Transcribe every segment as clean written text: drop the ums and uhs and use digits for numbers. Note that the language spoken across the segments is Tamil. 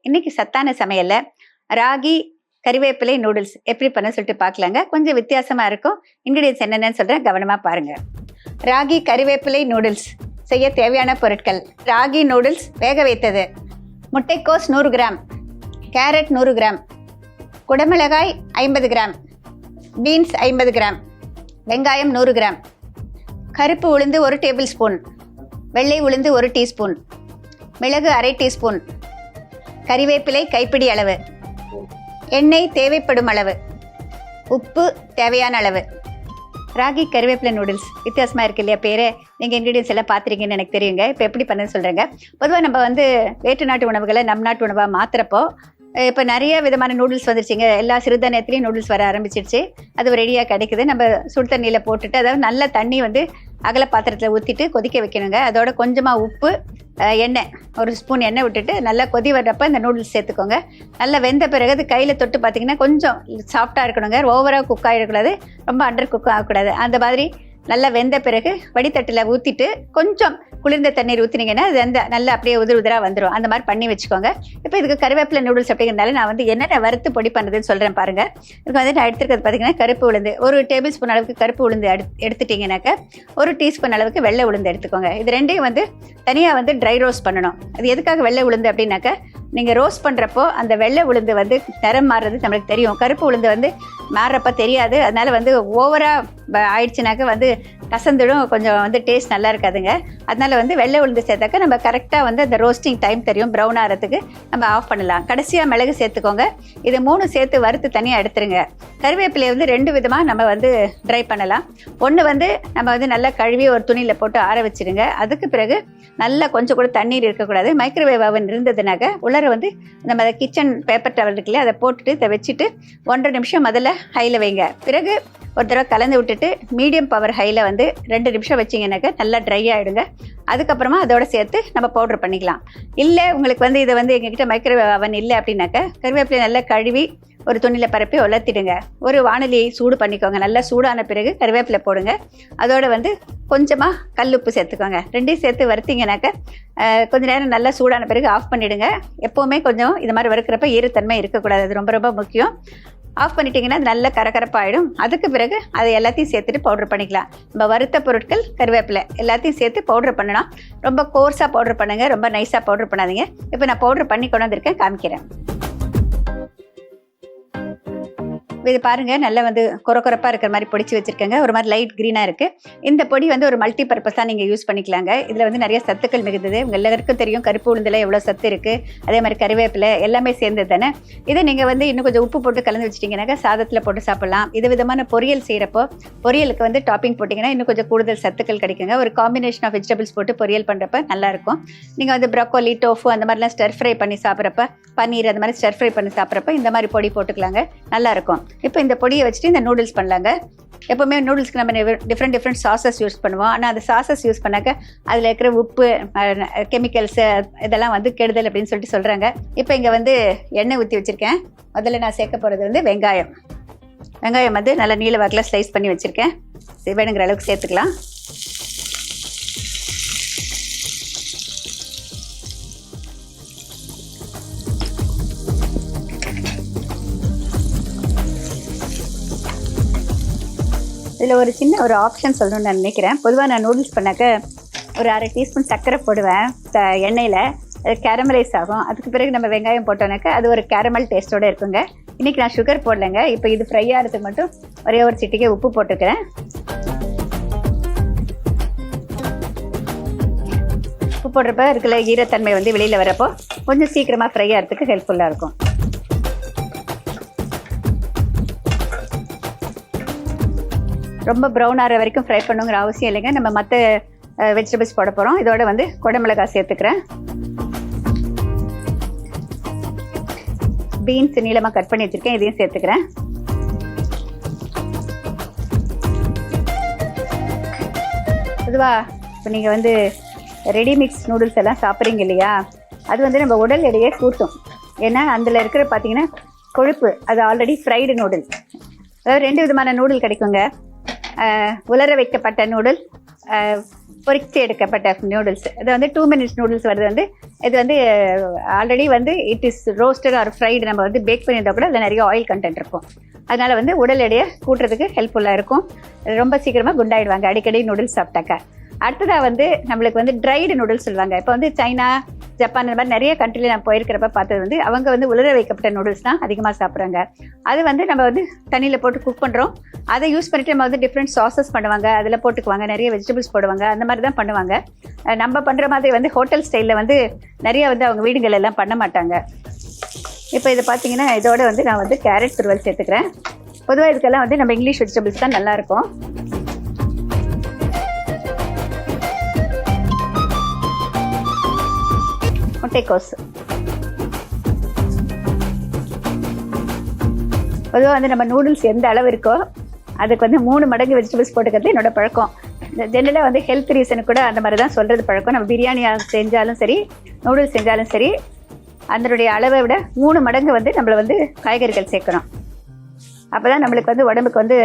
இன்னைக்கு சத்தான சமையல்ல ராகி கறிவேப்பிலை நூடுல்ஸ் எப்படி பண்ண சொல்லிட்டு பார்க்கலாங்க. கொஞ்சம் வித்தியாசமா இருக்கும். இன்கிரீடியன்ஸ் என்னென்னு சொல்றேன், கவனமா பாருங்க. ராகி கறிவேப்பிலை நூடுல்ஸ் செய்ய தேவையான பொருட்கள்: ராகி நூடுல்ஸ் வேக வைத்தது, முட்டைக்கோஸ் 100 கிராம், கேரட் 100 கிராம், குடமிளகாய் 50 கிராம், பீன்ஸ் 50 கிராம், வெங்காயம் 100 கிராம், கருப்பு உளுந்து 1 டேபிள் ஸ்பூன், வெள்ளை உளுந்து 1 டீஸ்பூன், மிளகு அரை டீஸ்பூன், கறிவேப்பிலை கைப்பிடி அளவு, எண்ணெய் தேவைப்படும் அளவு, உப்பு தேவையான அளவு. ராகி கறிவேப்பிலை நூடுல்ஸ் வித்தியாசமாக இருக்கு இல்லையா பேர்? நீங்கள் இன்க்ரீடியன்ஸ் எல்லாம் பார்த்துருக்கீங்கன்னு எனக்கு தெரியுங்க. இப்போ எப்படி பண்ணுன்னு சொல்கிறேங்க. பொதுவாக நம்ம வேற்று நாட்டு உணவுகளை நம் நாட்டு உணவாக மாற்றுறப்போ இப்போ நிறைய விதமான நூடுல்ஸ் வந்துருச்சுங்க. எல்லா சிறுதானியத்துலேயும் நூடுல்ஸ் வர ஆரம்பிச்சிருச்சு. அது ரெடியாக கிடைக்குது. நம்ம சுடு தண்ணியில் போட்டுட்டு, அதாவது நல்ல தண்ணி அகல பாத்திரத்தில் ஊற்றிட்டு கொதிக்க வைக்கணுங்க. அதோட கொஞ்சமாக உப்பு, எண்ணெய், 1 ஸ்பூன் எண்ணெய் விட்டுட்டு நல்லா கொதி வர்றப்ப இந்த நூடுல்ஸ் சேர்த்துக்கோங்க. நல்லா வெந்த பிறகு அது கையில் தொட்டு பார்த்தீங்கன்னா கொஞ்சம் சாஃப்டாக இருக்கணுங்க. ஓவராக குக் ஆகிடக்கூடாது, ரொம்ப அண்டர் குக் ஆகக்கூடாது. அந்த மாதிரி நல்லா வெந்த பிறகு வடித்தட்டில் ஊற்றிட்டு கொஞ்சம் குளிர்ந்த தண்ணீர் ஊற்றினீங்கன்னா அது நல்லா அப்படியே உதிராக வந்துடும். அந்த மாதிரி பண்ணி வச்சுக்கோங்க. இப்போ இதுக்கு கறிவேப்பிலை நூடுல்ஸ் அப்படிங்கிறதுனால நான் என்னென்ன வறுத்து பொடி பண்ணுறதுன்னு சொல்கிறேன் பாருங்கள். இதுக்கு நான் எடுத்துருக்கிறது பார்த்தீங்கன்னா கருப்பு உளுந்து 1 டேபிள் ஸ்பூன் அளவுக்கு கருப்பு உளுந்து எடுத்துட்டிங்கனாக்கா 1 டீஸ்பூன் அளவுக்கு வெள்ளை உளுந்து எடுத்துக்கோங்க. இது ரெண்டையும் தனியாக ட்ரை ரோஸ்ட் பண்ணணும். அது எதுக்காக வெள்ளை உளுந்து அப்படின்னாக்கா, நீங்கள் ரோஸ்ட் பண்ணுறப்போ அந்த வெள்ளை உளுந்து நிறம் மாறுறது நம்மளுக்கு தெரியும். கருப்பு உளுந்து மாறுறப்ப தெரியாது. அதனால் ஓவராக ஆயிடுச்சுனாக்கா கசந்துடும், கொஞ்சம் டேஸ்ட் நல்லா இருக்காதுங்க. அதனால் வெள்ளை உளுந்து சேர்த்தாக்க நம்ம கரெக்டாக அந்த ரோஸ்டிங் டைம் தெரியும். ப்ரௌன் ஆகிறதுக்கு நம்ம ஆஃப் பண்ணலாம். கடைசியாக மிளகு சேர்த்துக்கோங்க. இது 3 சேர்த்து வறுத்து தனியாக எடுத்துருங்க. கறிவேப்பிலையை 2 விதமாக நம்ம ட்ரை பண்ணலாம். ஒன்று நம்ம நல்லா கழுவி ஒரு துணியில் போட்டு ஆற வச்சுருங்க. அதுக்கு பிறகு நல்லா கொஞ்சம் கூட தண்ணீர் இருக்கக்கூடாது. மைக்ரோவேவ் அவன் இருந்ததுனாக்க உள்ளர நம்ம கிச்சன் பேப்பர் டவல் இருக்குல்லையே, அதை போட்டுட்டு இதை வச்சுட்டு 1.5 நிமிஷம் முதல்ல ஹையில் வைங்க. பிறகு ஒரு தடவை கலந்து விட்டுட்டு மீடியம் பவர் ஹையில் 2 நிமிஷம் வச்சிங்கனாக்கா நல்லா ட்ரை ஆகிடுங்க. அதுக்கப்புறமா அதோட சேர்த்து நம்ம பவுட்ரு பண்ணிக்கலாம். இல்லை உங்களுக்கு இதை எங்ககிட்ட மைக்ரோவேவ் அவன் இல்லை அப்படின்னாக்கா கறிவேப்பிலை நல்லா கழுவி ஒரு துணியில் பரப்பி உலர்த்திடுங்க. ஒரு வாணலியை சூடு பண்ணிக்கோங்க. நல்லா சூடான பிறகு கறிவேப்பிலை போடுங்க. அதோட கொஞ்சமாக கல்லுப்பு சேர்த்துக்கோங்க. 2ஐயும் சேர்த்து வறுத்திங்கனாக்கா கொஞ்சம் நேரம் நல்லா சூடான பிறகு ஆஃப் பண்ணிவிடுங்க. எப்போவுமே கொஞ்சம் இது மாதிரி வறுக்கிறப்ப ஈரத்தன்மை இருக்கக்கூடாது. அது ரொம்ப ரொம்ப முக்கியம். ஆஃப் பண்ணிட்டீங்கன்னா அது நல்ல கரகரப்பாயிடும். அதுக்கு பிறகு அதை எல்லாத்தையும் சேர்த்துட்டு பவுட்ரு பண்ணிக்கலாம். நம்ம வறுத்த பொருட்கள் கறிவேப்பிலை எல்லாத்தையும் சேர்த்து பவுட்ரு பண்ணலாம். ரொம்ப கோர்ஸாக பவுட்ரு பண்ணுங்கள், ரொம்ப நைஸாக பவுட்ரு பண்ணாதீங்க. இப்போ நான் பவுட்ரு பண்ணி கொண்டு வந்திருக்கேன், காமிக்கிறேன். இது பாருங்கள், நல்லா கொரப்பாக இருக்கிற மாதிரி பொடிச்சு வச்சுருக்கேங்க. ஒரு மாதிரி லைட் க்ரீனாக இருக்குது. இந்த பொடி ஒரு மல்டி பர்பஸாக நீங்கள் யூஸ் பண்ணிக்கலாங்க. இதில் நிறைய சத்துக்கள் மிகுந்தது. உங்கள் எல்லாருக்கும் தெரியும் கருப்பு உளுந்தில் எவ்வளோ சத்து இருக்குது. அதே மாதிரி கறிவேப்பிலை எல்லாமே சேர்ந்தது தானே. இதை நீங்கள் இன்னும் கொஞ்சம் உப்பு போட்டு கலந்து வச்சிட்டிங்கனாக்கா சாதத்தில் போட்டு சாப்பிட்லாம். இது விதமான பொரியல் செய்கிறப்போ பொரியலுக்கு டாப்பிங் போட்டிங்கன்னா இன்னும் கொஞ்சம் கூடுதல் சத்துக்கள் கிடைக்குங்க. ஒரு காம்பினேஷன் ஆஃப் வெஜிடபிள்ஸ் போட்டு பொரியல் பண்ணுறப்ப நல்லாயிருக்கும். நீங்கள் ப்ரோக்கோலி, டோஃபு அந்த மாதிரிலாம் ஸ்டர் ஃப்ரை பண்ணி சாப்பிட்றப்ப, பன்னீர் அந்த மாதிரி ஸ்டர் ஃப்ரை பண்ணி சாப்பிட்றப்ப இந்த மாதிரி பொடி போட்டுக்கலாங்க, நல்லாயிருக்கும். இப்போ இந்த பொடியை வச்சுட்டு இந்த நூடுல்ஸ் பண்ணலாங்க. எப்போவுமே நூடுல்ஸ்க்கு நம்ம டிஃப்ரெண்ட் சாசஸ் யூஸ் பண்ணுவோம். ஆனால் அந்த சாசஸ் யூஸ் பண்ணாக்க அதில் இருக்கிற உப்பு, கெமிக்கல்ஸு இதெல்லாம் கெடுதல் அப்படின்னு சொல்கிறாங்க. இப்போ இங்கே எண்ணெய் ஊற்றி வச்சுருக்கேன். முதல்ல நான் சேர்க்க போகிறது வெங்காயம். வெங்காயம் நல்லா நீல வாக்கில் ஸ்லைஸ் பண்ணி வச்சுருக்கேன். வேணுங்கிற அளவுக்கு சேர்த்துக்கலாம். இதில் ஒரு சின்ன ஆப்ஷன் சொல்லணும்னு நான் நினைக்கிறேன். பொதுவாக நான் நூடுல்ஸ் பண்ணாக்க ஒரு 1/2 டீஸ்பூன் சர்க்கரை போடுவேன் எண்ணெயில். அது கேரமலைஸ் ஆகும். அதுக்கு பிறகு நம்ம வெங்காயம் போட்டோன்னாக்கா அது ஒரு கேரமல் டேஸ்ட்டோடு இருக்குங்க. இன்றைக்கி நான் சுகர் போடலைங்க. இப்போ இது ஃப்ரை ஆகிறதுக்கு மட்டும் ஒரே ஒரு சிட்டிக்கே உப்பு போட்டுக்கிறேன். உப்பு போடுறப்ப இருக்கிற ஈரத்தன்மை வெளியில் வரப்போ கொஞ்சம் சீக்கிரமாக ஃப்ரை ஆகிறதுக்கு ஹெல்ப்ஃபுல்லாக இருக்கும். ரொம்ப ப்ரௌன் ஆகிற வரைக்கும் ஃப்ரை பண்ணுங்கிற அவசியம் இல்லைங்க. நம்ம மற்ற வெஜிடபிள்ஸ் போட போகிறோம். இதோட குடமிளகாய் சேர்த்துக்கிறேன். பீன்ஸ் நீளமாக கட் பண்ணி வச்சுருக்கேன், இதையும் சேர்த்துக்கிறேன். பொதுவாக இப்போ நீங்கள் ரெடிமிக்ஸ் நூடுல்ஸ் எல்லாம் சாப்பிட்றீங்க இல்லையா, அது நம்ம உடல் எடையை கூட்டும். ஏன்னா அதில் இருக்கிற பார்த்தீங்கன்னா கொழுப்பு, அது ஆல்ரெடி ஃப்ரைடு நூடுல்ஸ். அதாவது 2 விதமான நூடுல் கிடைக்குங்க. உலர வைக்கப்பட்ட நூடுல், பொரித்து எடுக்கப்பட்ட நூடுல்ஸ். இது வந்து 2 minutes நூடுல்ஸ் வருது. வந்து இது வந்து ஆல்ரெடி வந்து it is roasted or fried. நம்ம வந்து பேக் பண்ணியிருந்தா கூட அதில் நிறைய ஆயில் கண்டென்ட் இருக்கும். அதனால வந்து உடல் எடையை கூட்டுறதுக்கு ஹெல்ப்ஃபுல்லாக இருக்கும். ரொம்ப சீக்கிரமாக குண்டாயிடுவாங்க அடிக்கடி நூடுல்ஸ் சாப்பிட்டாக்கா. அடுத்ததாக வந்து நம்மளுக்கு வந்து ட்ரைடு நூடுல்ஸ் சொல்லுவாங்க. இப்போ வந்து சைனா, ஜப்பான் இந்த மாதிரி நிறைய கண்ட்ரியில் நான் போயிருக்கிறப்ப பார்த்தது வந்து அவங்க வந்து உலர வைக்கப்பட்ட நூடுல்ஸ் தான் அதிகமாக சாப்பிட்றாங்க. அது வந்து நம்ம வந்து தண்ணியில் போட்டு குக் பண்ணுறோம். அதை யூஸ் பண்ணிட்டு நம்ம வந்து டிஃப்ரெண்ட் சாசஸ் பண்ணுவாங்க, அதில் போட்டுக்குவாங்க, நிறைய வெஜிடபிள்ஸ் போடுவாங்க, அந்த மாதிரி தான் பண்ணுவாங்க. நம்ம பண்ணுற மாதிரி வந்து ஹோட்டல் ஸ்டைலில் வந்து நிறைய வந்து அவங்க வீடுகள் எல்லாம் பண்ண மாட்டாங்க. இப்போ இது பார்த்தீங்கன்னா இதோட வந்து நான் வந்து கேரட் துருவல் சேர்த்துக்கிறேன். பொதுவாக இதுக்கெல்லாம் வந்து நம்ம இங்கிலீஷ் வெஜிடபிள்ஸ் தான் நல்லாயிருக்கும். முட்டைக்கோஸ் பொதுவாக வந்து நம்ம நூடுல்ஸ் எந்த அளவு இருக்கோ அதுக்கு வந்து 3 மடங்கு வெஜிடபிள்ஸ் போட்டுக்கிறது என்னோட பழக்கம். ஜென்ரலாக வந்து ஹெல்த் ரீசனுக்கு கூட அந்த மாதிரி தான் சொல்கிறது பழக்கம். நம்ம பிரியாணி செஞ்சாலும் சரி, நூடுல்ஸ் செஞ்சாலும் சரி, அதனுடைய அளவை விட 3 மடங்கு வந்து நம்மளை வந்து காய்கறிகள் சேர்க்கணும். அப்போ தான் நம்மளுக்கு வந்து உடம்புக்கு வந்து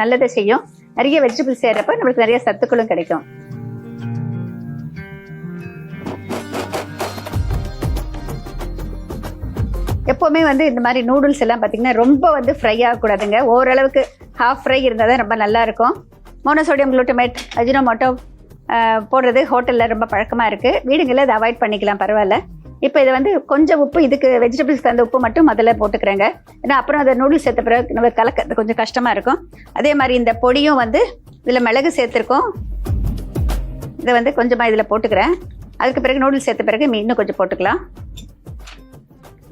நல்லதை செய்யும். நிறைய வெஜிடபிள்ஸ் சேர்றப்ப நம்மளுக்கு நிறைய சத்துக்களும் கிடைக்கும். எப்போவுமே வந்து இந்த மாதிரி நூடுல்ஸ் எல்லாம் பார்த்திங்கன்னா ரொம்ப வந்து ஃப்ரை ஆகக்கூடாதுங்க. ஓரளவுக்கு ஹாஃப் ஃப்ரை இருந்தால் தான் ரொம்ப நல்லாயிருக்கும். மோனோசோடியம் குளூட்டமேட், அஜினோமோட்டோ போடுறது ஹோட்டலில் ரொம்ப பழக்கமாக இருக்குது. வீடுங்களில் அதை அவாய்ட் பண்ணிக்கலாம், பரவாயில்ல. இப்போ இதை வந்து கொஞ்சம் உப்பு, இதுக்கு வெஜிடபிள்ஸ்க்கு அந்த உப்பு மட்டும் முதல்ல போட்டுக்கிறேங்க. ஏன்னா அப்புறம் அதை நூடுல்ஸ் சேர்த்த பிறகு நம்ம கலக்கிறது கொஞ்சம் கஷ்டமாக இருக்கும். அதே மாதிரி இந்த பொடியும் வந்து இதில் மிளகு சேர்த்துருக்கோம். இதை வந்து கொஞ்சமாக இதில் போட்டுக்கிறேன். அதுக்கு பிறகு நூடுல்ஸ் சேர்த்த பிறகு இன்னும் கொஞ்சம் போட்டுக்கலாம்.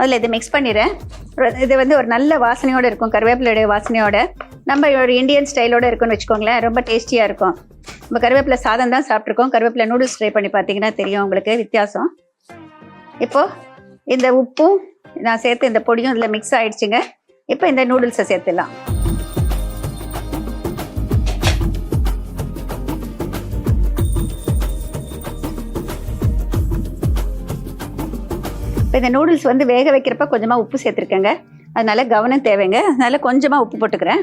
அதில் இதை மிக்ஸ் பண்ணிடுறேன். இது வந்து ஒரு நல்ல வாசனையோடு இருக்கும், கருவேப்பிலையோட வாசனையோட. நம்ம ஒரு இந்தியன் ஸ்டைலோடு இருக்குன்னு வச்சுக்கோங்களேன், ரொம்ப டேஸ்டியாக இருக்கும். நம்ம கருவேப்பிலை சாதம் தான் சாப்பிட்ருக்கோம். கருவேப்பிலை நூடுல்ஸ் ட்ரை பண்ணி பார்த்தீங்கன்னா தெரியும் உங்களுக்கு வித்தியாசம். இப்போது இந்த உப்பும் நான் சேர்த்து இந்த பொடியும் இதில் மிக்ஸ் ஆகிடுச்சுங்க. இப்போ இந்த நூடுல்ஸை சேர்த்துடலாம். இப்போ இந்த நூடுல்ஸ் வந்து வேக வைக்கிறப்ப கொஞ்சமாக உப்பு சேர்த்துருக்கேங்க. அதனால கவனம் தேவைங்க. அதனால கொஞ்சமாக உப்பு போட்டுக்கிறேன்.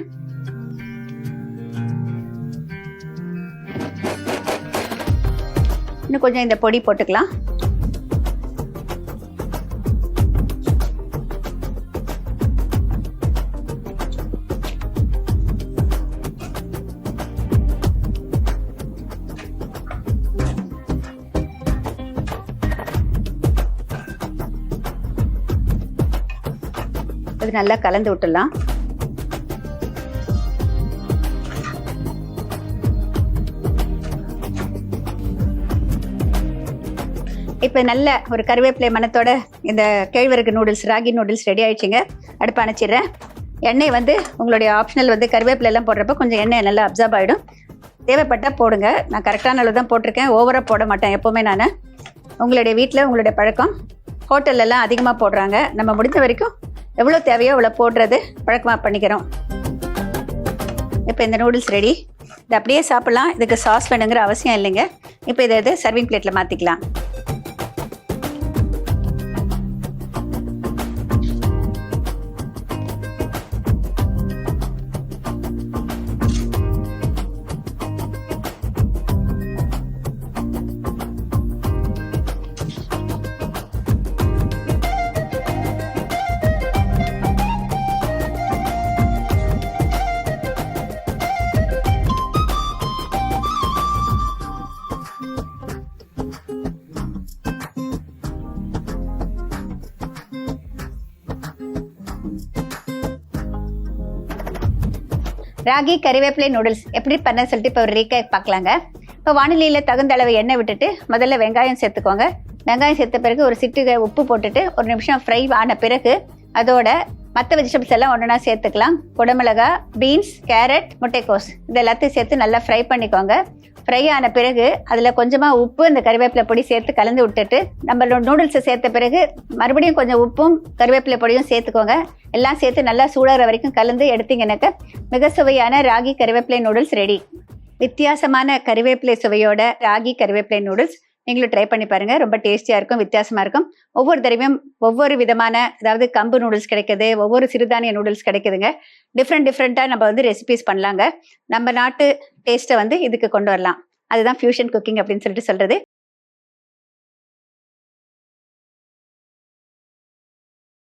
இன்னும் கொஞ்சம் இந்த பொடி போட்டுக்கலாம். அது நல்லா கலந்து விட்டுடலாம். இப்போ நல்ல ஒரு கருவேப்பிலை மணத்தோட இந்த கேழ்வரகு நூடுல்ஸ், ராகி நூடுல்ஸ் ரெடி ஆயிடுச்சுங்க. அடுப்பு அணைச்சிடுறேன். எண்ணெய் வந்து உங்களுடைய ஆப்ஷனல். வந்து கருவேப்பிலை எல்லாம் போடுறப்ப கொஞ்சம் எண்ணெய் நல்லா அப்சர்வ் ஆகிடும். தேவைப்பட்டால் போடுங்க. நான் கரெக்டான அளவு தான் போட்டிருக்கேன், ஓவராக போட மாட்டேன் எப்போவுமே. நான் உங்களுடைய வீட்டில் உங்களுடைய பழக்கம். ஹோட்டல்லலாம் அதிகமாக போடுறாங்க. நம்ம முடிஞ்ச வரைக்கும் எவ்வளோ தேவையோ அவ்வளோ போடுறது பழக்கமாக பண்ணிக்கிறோம். இப்போ இந்த நூடுல்ஸ் ரெடி. இது அப்படியே சாப்பிட்லாம், இதுக்கு சாஸ் வேணுங்கிற அவசியம் இல்லைங்க. இப்போ இதை சர்விங் பிளேட்டில் மாற்றிக்கலாம். ராகி கறிவேப்பிலை நூடுல்ஸ் எப்படி பண்ண சொல்லிட்டு இப்போ ஒரு ரீகேப் பார்க்கலாங்க. இப்போ வானிலையில் தகுந்த அளவு எண்ணெய் விட்டுட்டு முதல்ல வெங்காயம் சேர்த்துக்கோங்க. வெங்காயம் சேர்த்த பிறகு ஒரு சிட்டிகை உப்பு போட்டுட்டு 1 நிமிஷம் ஃப்ரை ஆன பிறகு அதோட மற்ற வெஜிடபிள்ஸ் எல்லாம் ஒன்றா சேர்த்துக்கலாம். குடமிளகா, பீன்ஸ், கேரட், முட்டைக்கோஸ் இது எல்லாத்தையும் சேர்த்து நல்லா ஃப்ரை பண்ணிக்கோங்க. ஃப்ரை ஆன பிறகு அதில் கொஞ்சமாக உப்பு, இந்த கறிவேப்பிலை பொடி சேர்த்து கலந்து விட்டுட்டு நம்ம நூடுல்ஸை சேர்த்த பிறகு மறுபடியும் கொஞ்சம் உப்பும் கறிவேப்பிலை பொடியும் சேர்த்துக்கோங்க. எல்லாம் சேர்த்து நல்லா சூடாகிற வரைக்கும் கலந்து எடுத்தீங்கன்னாக்க மிக சுவையான ராகி கறிவேப்பிலை நூடுல்ஸ் ரெடி. வித்தியாசமான கறிவேப்பிலை சுவையோட ராகி கறிவேப்பிலை நூடுல்ஸ் நீங்களும் ட்ரை பண்ணி பாருங்க. ரொம்ப டேஸ்டியாக இருக்கும், வித்தியாசமாக இருக்கும். ஒவ்வொரு தடவையும் ஒவ்வொரு விதமான, அதாவது கம்பு நூடுல்ஸ் கிடைக்குது, ஒவ்வொரு சிறுதானிய நூடுல்ஸ் கிடைக்குதுங்க. டிஃப்ரெண்ட்டாக நம்ம வந்து ரெசிபிஸ் பண்ணலாங்க. நம்ம நாட்டு டேஸ்ட்டை வந்து இதுக்கு கொண்டு வரலாம். அதுதான் ஃபியூஷன் குக்கிங் அப்படின்னு சொல்லிட்டு சொல்றது.